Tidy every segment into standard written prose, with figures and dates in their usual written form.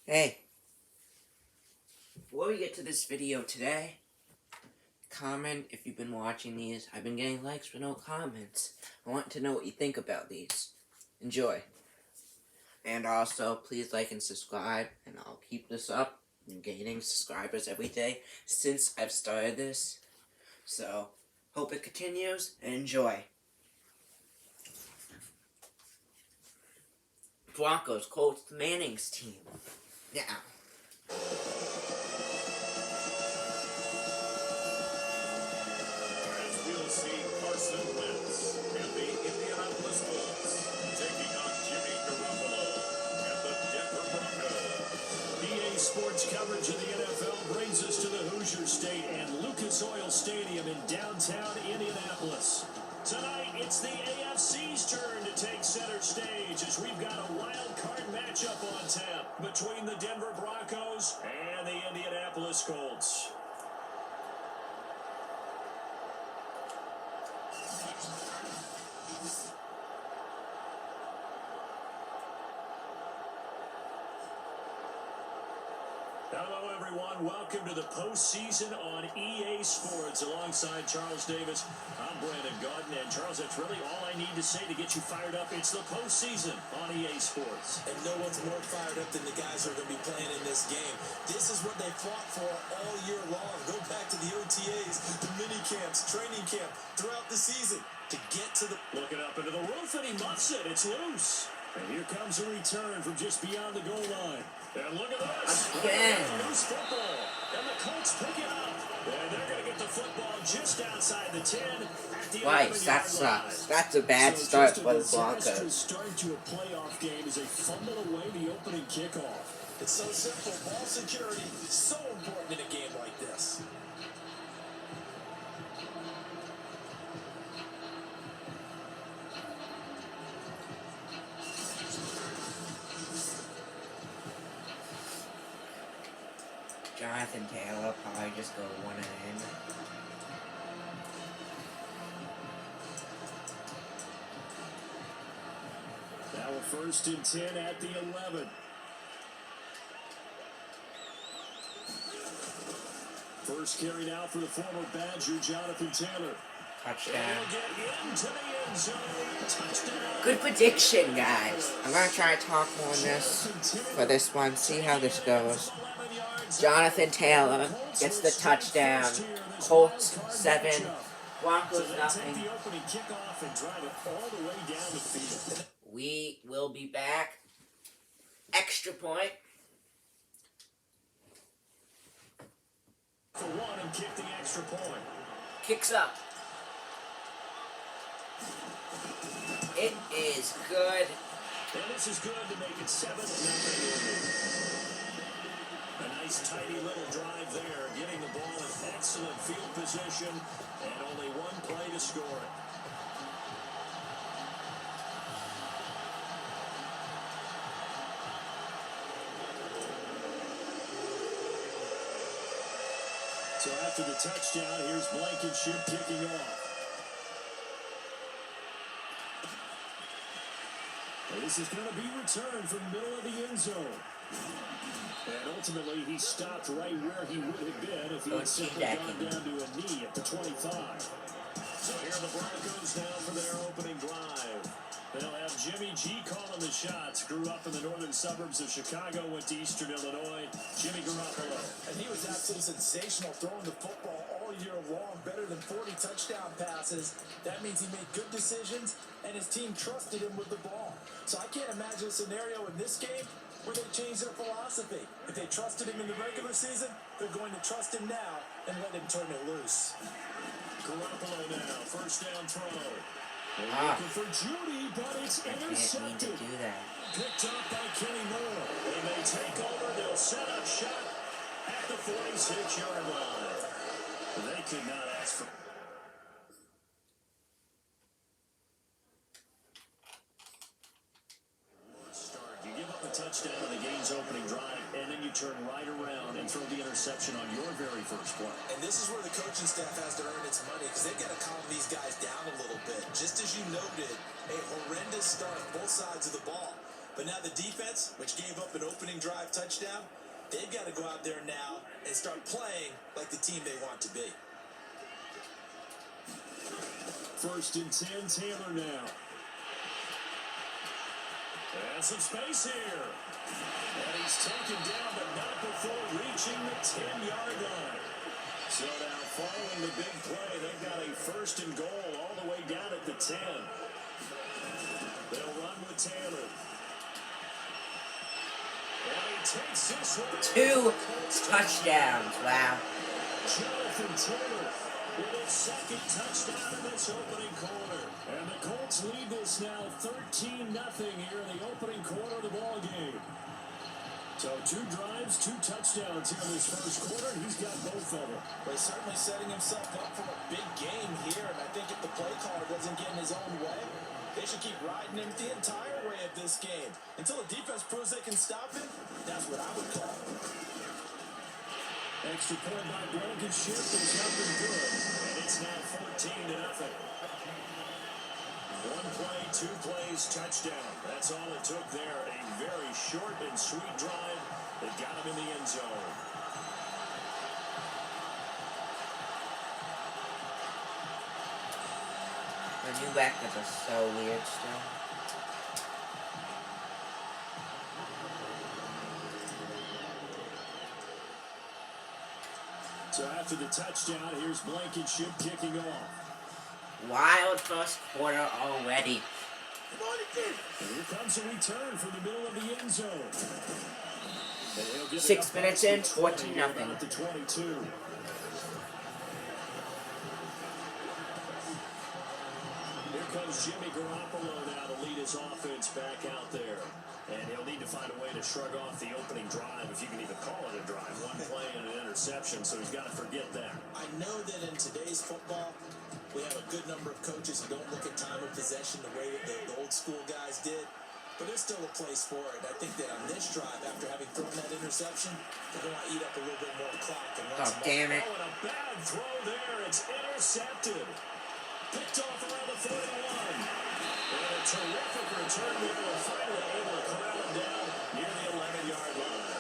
Hey, before we get to this video today, comment if you've been watching these. I've been getting likes but no comments. I want to know what you think about these. Enjoy. And also, please like and subscribe, and I'll keep this up. I'm gaining subscribers every day since I've started this. So, hope it continues, and enjoy. Broncos, Colts, Manning's team. Now. And the Indianapolis Colts taking on Jimmy Garoppolo and the Denver Broncos. EA Sports coverage of the NFL brings us to the Hoosier State and Lucas Oil Stadium in downtown Indianapolis. Tonight, it's the AFC's turn to take center stage as we've got a wild card matchup on tap between the Denver Broncos and the Indianapolis Colts. Hello, everyone. Welcome to the postseason on EA Sports. Alongside Charles Davis, I'm Brandon Gaudin. And Charles, that's really all I need to say to get you fired up. It's the postseason on EA Sports. And no one's more fired up than the guys who are going to be playing in this game. This is what they fought for all year long. Go back to the OTAs, the mini camps, training camp, throughout the season to get to the... Looking up into the roof, and he muffs it. It's loose. And here comes a return from just beyond the goal line. And look at this. Again. Loose football. And the Colts pick it up. And they're going to get the football just outside the 10 at the Twice, that sucks. That's a bad start for the Broncos. Start to a playoff game is a fumble away the opening kickoff. It's so simple. Ball security is so important in a game like this. Jonathan Taylor probably just go one and in. Now a 1st and 10 at the 11. First carry now for the former Badger, Jonathan Taylor. Touchdown. Into the end zone. Touchdown. Good prediction, guys. I'm going to try to talk more on this for this one. See how this goes. Jonathan Taylor gets the touchdown. Colts 7. Broncos nothing. We will be back. Extra point. For one and kick the extra point. Kicks up. It is good. And this is good to make it 7-0. A nice tidy little drive there, getting the ball in excellent field position, and only one play to score it. So after the touchdown, here's Blankenship kicking off. This is going to be returned from the middle of the end zone. And ultimately, he stopped right where he would have been if he had simply gone down to a knee at the 25. So here are the Broncos now for their opening drive. They'll have Jimmy G calling the shots. Grew up in the northern suburbs of Chicago, went to Eastern Illinois. Jimmy Garoppolo. And he was absolutely sensational throwing the football all year long. Better than 40 touchdown passes. That means he made good decisions, and his team trusted him with the ball. So I can't imagine a scenario in this game where they change their philosophy. If they trusted him in the regular season, they're going to trust him now and let him turn it loose. Garoppolo now, first down throw. Looking for Judy, but it's intercepted. I didn't mean to do that. Picked up by Kenny Moore. When they take over, they'll set up shot at the 46-yard line. They could not ask for... You give up a touchdown on the game's opening drive, and then you turn right around and throw the interception on your very first play. And this is where the coaching staff has to earn its money because they've got to calm these guys down a little bit. Just as you noted, a horrendous start on both sides of the ball. But now the defense, which gave up an opening drive touchdown, they've got to go out there now and start playing like the team they want to be. First and 10, Taylor now. And some space here. And he's taken down, but not before reaching the 10-yard line. So now following the big play, they've got a first and goal all the way down at the 10. They'll run with Taylor. And he takes this one. 2 touchdowns. Wow. Jonathan Taylor with his second touchdown in this opening quarter. And the Colts lead this now 13-0 here in the opening quarter of the ball game. So 2 drives, 2 touchdowns here in this first quarter, and he's got both of them. But he's certainly setting himself up for a big game here, and I think if the play caller doesn't get in his own way, they should keep riding him the entire way of this game. Until the defense proves they can stop him, that's what I would call it. Extra point by Blankenship is nothing good, and it's now 14-0. 1 play, 2 plays, touchdown. That's all it took there. A very short and sweet drive that got him in the end zone. The new backers are so weird still. So after the touchdown, here's Blankenship kicking off. Wild first quarter already. Here comes a return from the middle of the end zone. 6 minutes in, 14-0. About the 22. Here comes Jimmy Garoppolo now to lead his offense back out there. And he'll need to find a way to shrug off the opening drive, if you can even call it a drive. 1 play and an interception, so he's got to forget that. I know that in today's football, we have a good number of coaches who don't look at time of possession the way that the old school guys did. But there's still a place for it. I think that on this drive, after having thrown that interception, they're going to eat up a little bit more clock. And Oh, damn it. Oh, and a bad throw there. It's intercepted. Picked off around the 41. And a terrific return there. We're finally able to corral him down near the 11-yard line.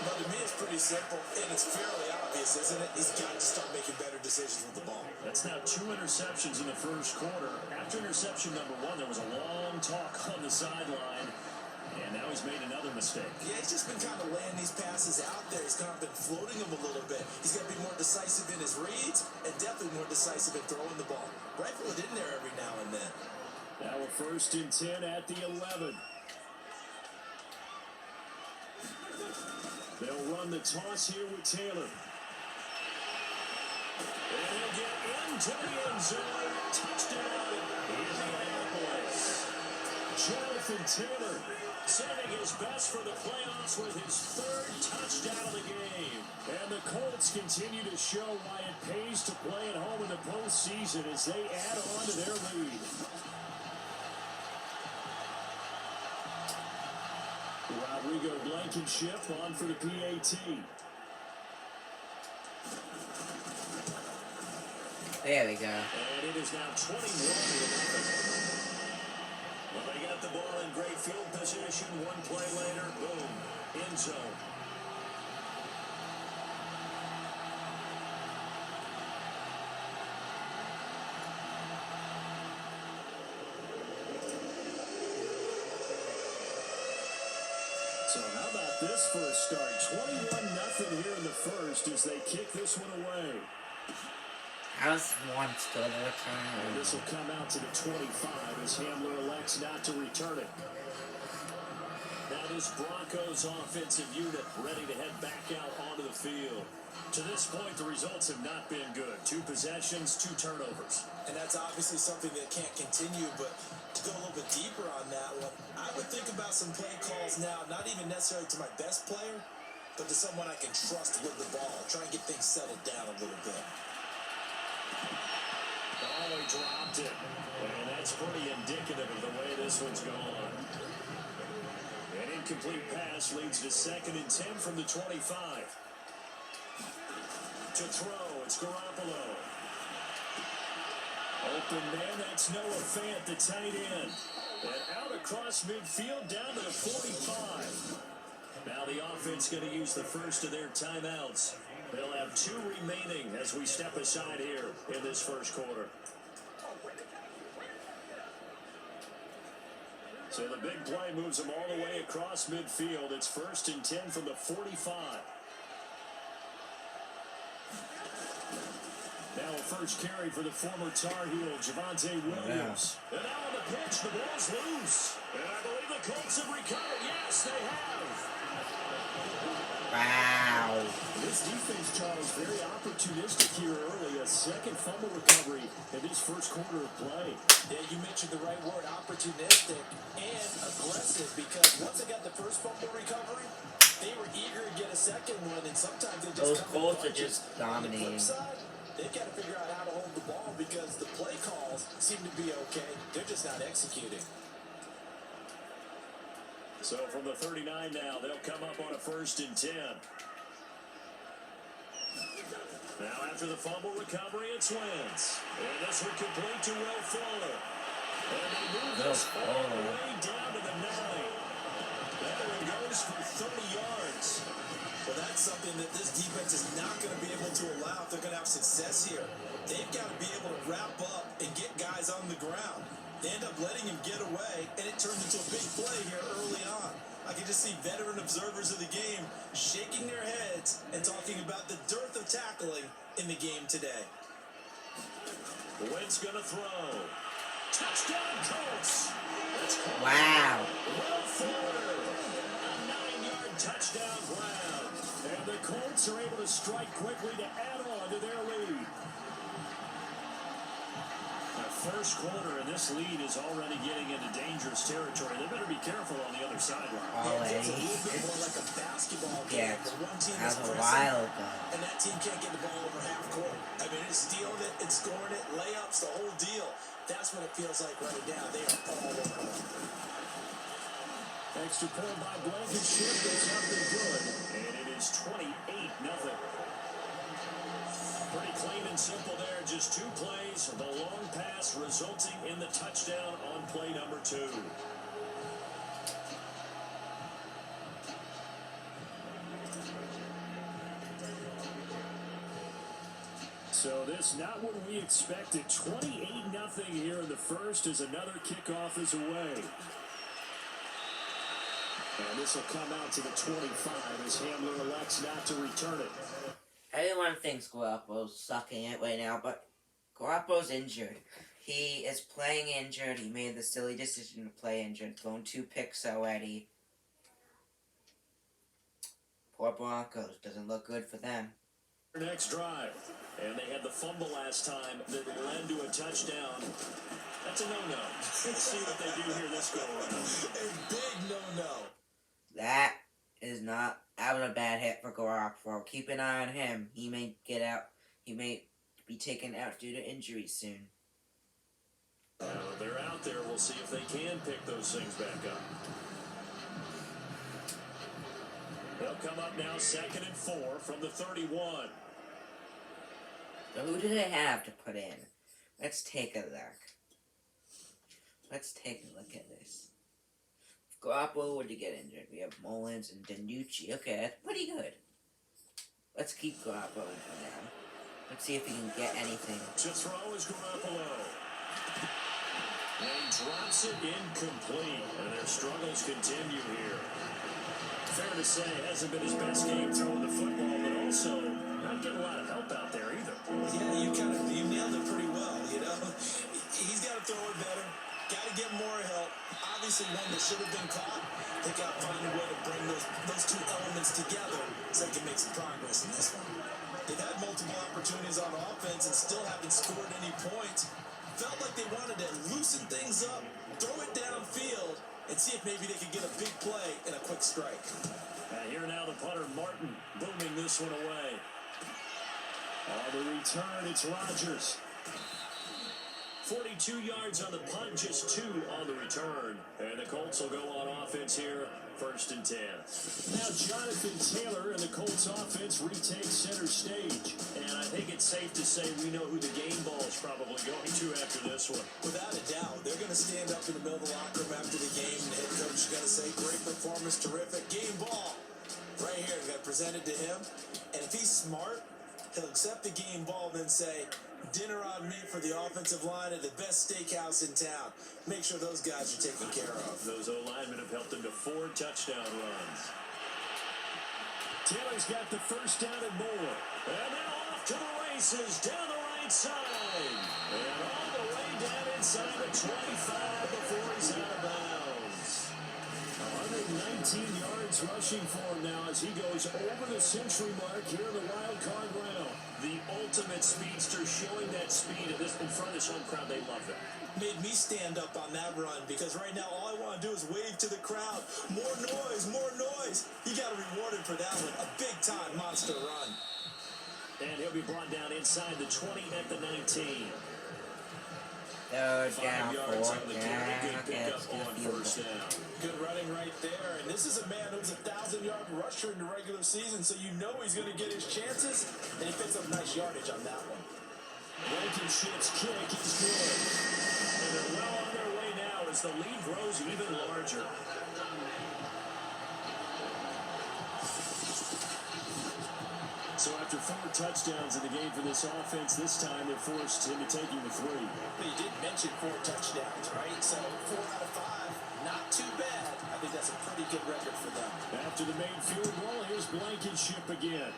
But to me, it's pretty simple, and it's fairly obvious, isn't it? He's got to start making better decisions with the ball. That's now 2 interceptions in the first quarter. After interception number 1, there was a long talk on the sideline, and now he's made another mistake. Yeah, he's just been kind of laying these passes out there. He's kind of been floating them a little bit. He's got to be more decisive in his reads and definitely more decisive in throwing the ball. Rifle it in there every now and then. Now a first and 10 at the 11. They'll run the toss here with Taylor. And he'll get into the end zone. Touchdown, Indianapolis. Jonathan Taylor sending his best for the playoffs with his 3rd touchdown of the game. And the Colts continue to show why it pays to play at home in the postseason as they add on to their lead. Rodrigo Blankenship on for the PAT. There we go. And it is now 21-0. Well, they got the ball in great field position. 1 play later, boom, end zone. So how about this for a start? 21-0 here in the first as they kick this one away. How's one still the return? And this will come out to the 25 as Hamler elects not to return it. Now this Broncos offensive unit ready to head back out onto the field. To this point, the results have not been good. 2 possessions, 2 turnovers. And that's obviously something that can't continue, but to go a little bit deeper on that one, I would think about some play calls now, not even necessarily to my best player, but to someone I can trust with the ball. Try and get things settled down a little bit. Oh, he dropped it. And that's pretty indicative of the way this one's gone. An incomplete pass leads to 2nd and 10 from the 25. To throw, it's Garoppolo. Open man, that's Noah Fant, the tight end. And out across midfield down to the 45. Now the offense going to use the first of their timeouts. They'll have 2 remaining as we step aside here in this first quarter. So the big play moves them all the way across midfield. It's 1st and 10 from the 45. Now a first carry for the former Tar Heel, Javonte Williams. And now on the pitch, the ball's loose. And I believe the Colts have recovered. Yes, they have. Wow. This defense, Charles, very opportunistic here early. A second fumble recovery in this first quarter of play. Yeah, you mentioned the right word, opportunistic and aggressive, because once they got the first fumble recovery, they were eager to get a second one, and sometimes they just Those Colts are just dominating. They've got to figure out how to hold the ball because the play calls seem to be okay. They're just not executing. So from the 39 now, they'll come up on a 1st and 10. Now after the fumble recovery, it's Wentz. And this one complete to Will Fuller. And they move this all the way down to the 9. There he goes for 30 yards. Well, that's something that this defense is not going to be able to allow if they're going to have success here. They've got to be able to wrap up and get guys on the ground. They end up letting him get away, and it turns into a big play here early on. I can just see veteran observers of the game shaking their heads and talking about the dearth of tackling in the game today. Wentz going to throw. Touchdown, Colts. Wow. Will Fuller. A 9-yard touchdown grab. And the Colts are able to strike quickly to add on to their lead. First quarter, and this lead is already getting into dangerous territory. They better be careful on the other sideline. It's a little bit more like a basketball game. Yeah, The one team that is was a pressing, while ago. and that team can't get the ball over half court. I mean, it's stealing it, it's scoring it, layups, the whole deal. That's what it feels like right now. They are all over it. Extra point by Blankenship is something good, and it is 28-0. Pretty clean and simple there. Just 2 plays. The long pass resulting in the touchdown on play number 2. So this not what we expected. 28-0 here in the first as another kickoff is away. And this will come out to the 25 as Hamler elects not to return it. Everyone thinks Garoppolo's sucking it right now, but Garoppolo's injured. He is playing injured. He made the silly decision to play injured, thrown 2 picks already. Poor Broncos. Doesn't look good for them. Next drive. And they had the fumble last time that led to a touchdown. That's a no-no. Let's see what they do here this go-around. A big no-no. That is not... That was a bad hit for Garoppolo. Keep an eye on him. He may get out. He may be taken out due to injury soon. They're out there. We'll see if they can pick those things back up. They'll come up now 2nd and 4 from the 31. So who do they have to put in? Let's take a look. Let's take a look at this. If Garoppolo were to get injured, we have Mullins and Danucci. Okay, that's pretty good. Let's keep Garoppolo for now. Let's see if he can get anything. To throw is Garoppolo. And he drops it incomplete. And their struggles continue here. Fair to say, it hasn't been his best game throwing the football, but also not getting a lot of help out there either. Yeah, you nailed it pretty well, you know. He's got to throw it better. Got to get more help. Obviously, one that should have been caught. They got to find a way to bring those 2 elements together so they can make some progress in this one. They've had multiple opportunities on offense and still haven't scored any points. Felt like they wanted to loosen things up, throw it downfield, and see if maybe they could get a big play and a quick strike. Here now the punter, Martin, booming this one away. On the return, it's Rodgers. 42 yards on the punt, just 2 on the return. And the Colts will go on offense here, 1st and 10. Now Jonathan Taylor and the Colts offense retake center stage. And I think it's safe to say we know who the game ball is probably going to after this one. Without a doubt, they're going to stand up in the middle of the locker room after the game, and the head coach is going to say, great performance, terrific, game ball. Right here, got presented to him. And if he's smart, he'll accept the game ball and then say, dinner on me for the offensive line at the best steakhouse in town. Make sure those guys are taken care of. Those O-linemen have helped him to 4 touchdown runs. Taylor's got the first down and more. And now off to the races down the right side. And all the way down inside the 25 before he's out of bounds. 119 yards rushing for him now as he goes over the century mark here in the wild card round. The ultimate speedster, showing that speed in front of this home crowd. They love that. Made me stand up on that run because right now all I want to do is wave to the crowd. More noise, more noise. You got rewarded for that one. A big-time monster run. And he'll be brought down inside the 20 at the 19. Third 5 down, yards 4 on the carry. Good down, pickup gets on the field first goal. down. Good running right there. And this is a man who's a 1,000-yard rusher in the regular season, so you know he's going to get his chances, and he picks up nice yardage on that one. Blankenship's kick is good. And they're well on their way now as the lead grows even larger. So after 4 touchdowns in the game for this offense, this time they're forced into taking the 3. But you did mention 4 touchdowns, right? So 4 out of 5, not too bad. I think that's a pretty good record for them. After the main field goal, here's Blankenship again.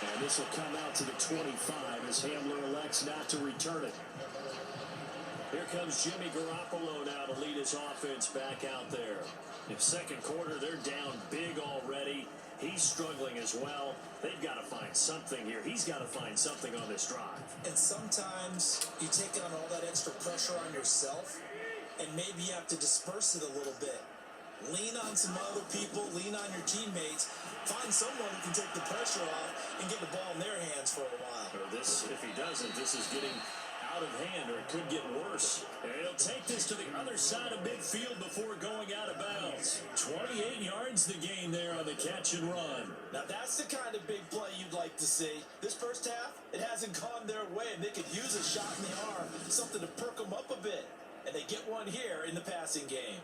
And this will come out to the 25 as Hamler elects not to return it. Here comes Jimmy Garoppolo now to lead his offense back out there. In second quarter, they're down big already. He's struggling as well. They've got to find something here. He's got to find something on this drive. And sometimes you take on all that extra pressure on yourself, and maybe you have to disperse it a little bit. Lean on some other people, lean on your teammates, find someone who can take the pressure off and get the ball in their hands for a while. Or this, if he doesn't, this is getting out of hand, or it could get worse. And he'll take this to the other side of midfield before going out of bounds. 28 yards the gain there on the catch and run. Now that's the kind of big play you'd like to see. This first half, it hasn't gone their way, and they could use a shot in the arm, something to perk them up a bit. And they get one here in the passing game.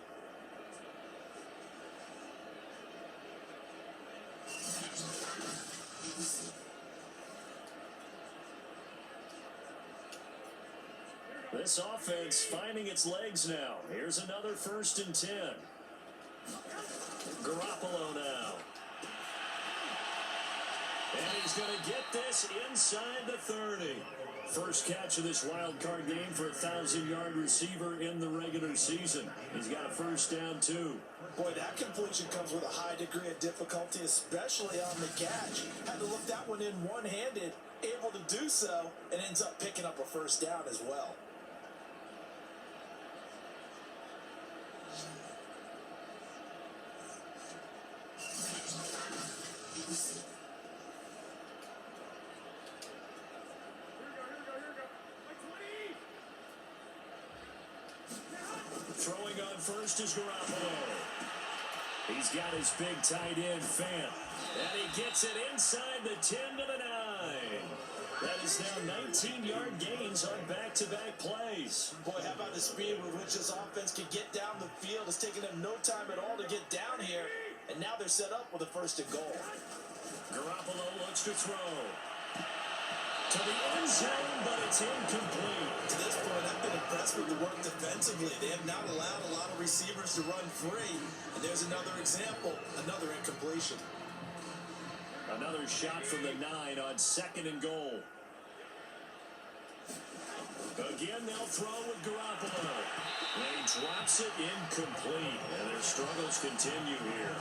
This offense finding its legs now. Here's another 1st and 10. Garoppolo now. And he's going to get this inside the 30. First catch of this wild card game for a 1,000-yard receiver in the regular season. He's got a first down, too. Boy, that completion comes with a high degree of difficulty, especially on the catch. Had to look that one in one-handed, able to do so, and ends up picking up a first down as well. Throwing on first is Garoppolo. He's got his big tight end, Fant. And he gets it inside the 10 to the 9. That is now 19-yard gains on back-to-back plays. Boy, how about the speed with which this offense can get down the field? It's taken them no time at all to get down here. And now they're set up with a 1st and goal. Garoppolo looks to throw. To the end zone, but it's incomplete. To this point, I've been impressed with the work defensively. They have not allowed a lot of receivers to run free. And there's another example, another incompletion. Another shot from the 9 on 2nd and goal. Again, they'll throw with Garoppolo. And he drops it incomplete. And their struggles continue here.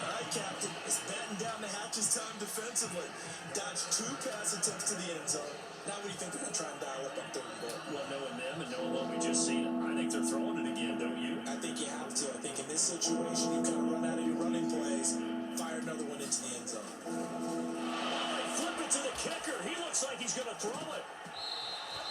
All right, Captain, it's batten down the hatches time defensively. Dodged 2 pass attempts to the end zone. Now what do you think they're going to try and dial up on 3rd and goal? Well, knowing them and knowing what we just seen, I think they're throwing it again, don't you? I think you have to. I think in this situation, you kind of run out of your running plays, fire another one into the end zone. Oh, they flip it to the kicker. He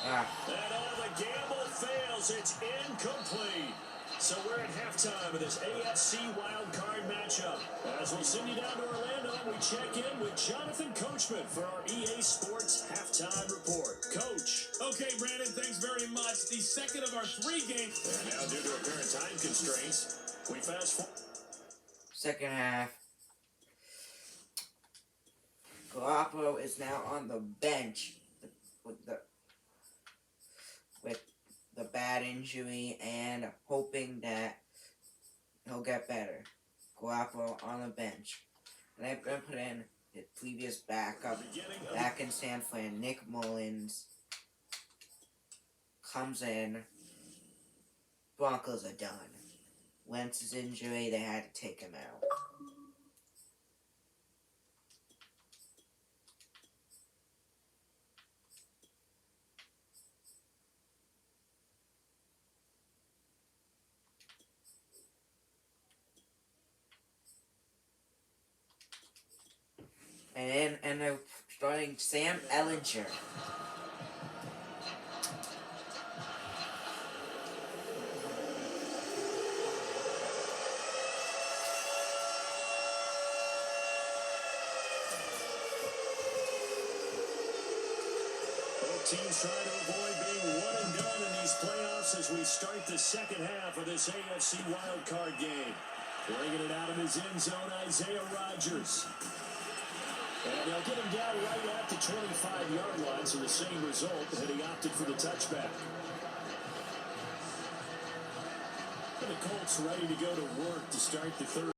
Ah, And the gamble fails. It's incomplete. So we're at halftime of this AFC Wildcard matchup. As we'll send you down to Orlando, we check in with Jonathan Coachman for our EA Sports Halftime Report. Coach. Okay, Brandon, thanks very much. The second of our 3 games. And now, due to apparent time constraints, we fast forward. second half. Garoppolo is now on the bench with the bad injury and hoping that he'll get better. Garoppolo on the bench. And they're going to put in his previous backup back in San Fran. Nick Mullins comes in. Broncos are done. Wentz's injury, they had to take him out. And they're starting Sam Ellinger. Both teams trying to avoid being one and done in these playoffs as we start the second half of this AFC wildcard game. Bringing it out of his end zone, Isaiah Rodgers. And they'll get him down right at the 25-yard line, so the same result, and he opted for the touchback. And the Colts ready to go to work to start the third.